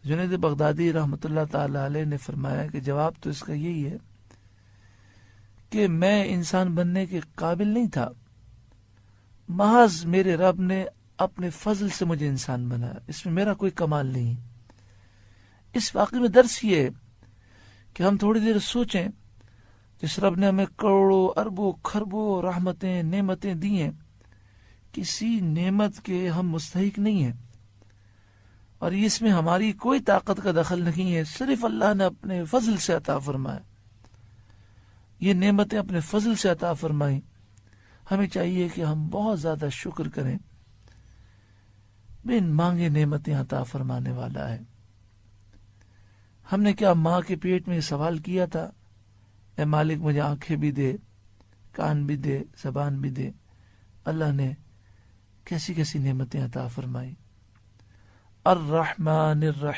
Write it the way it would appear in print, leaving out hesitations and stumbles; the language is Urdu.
جنید بغدادی رحمۃ اللہ تعالی علیہ نے فرمایا کہ جواب تو اس کا یہی ہے کہ میں انسان بننے کے قابل نہیں تھا، محض میرے رب نے اپنے فضل سے مجھے انسان بنایا، اس میں میرا کوئی کمال نہیں۔ اس واقعے میں درس یہ ہے کہ ہم تھوڑی دیر سوچیں، جس رب نے ہمیں کروڑوں اربوں خربوں رحمتیں نعمتیں دی ہیں، کسی نعمت کے ہم مستحق نہیں ہیں، اور اس میں ہماری کوئی طاقت کا دخل نہیں ہے، صرف اللہ نے اپنے فضل سے عطا فرمایا، یہ نعمتیں اپنے فضل سے عطا فرمائیں۔ ہمیں چاہیے کہ ہم بہت زیادہ شکر کریں، بن مانگے نعمتیں عطا فرمانے والا ہے۔ ہم نے کیا ماں کے پیٹ میں سوال کیا تھا، اے مالک مجھے آنکھیں بھی دے، کان بھی دے، زبان بھی دے؟ اللہ نے کیسی کیسی نعمتیں عطا فرمائی۔ الرحمن الرحیم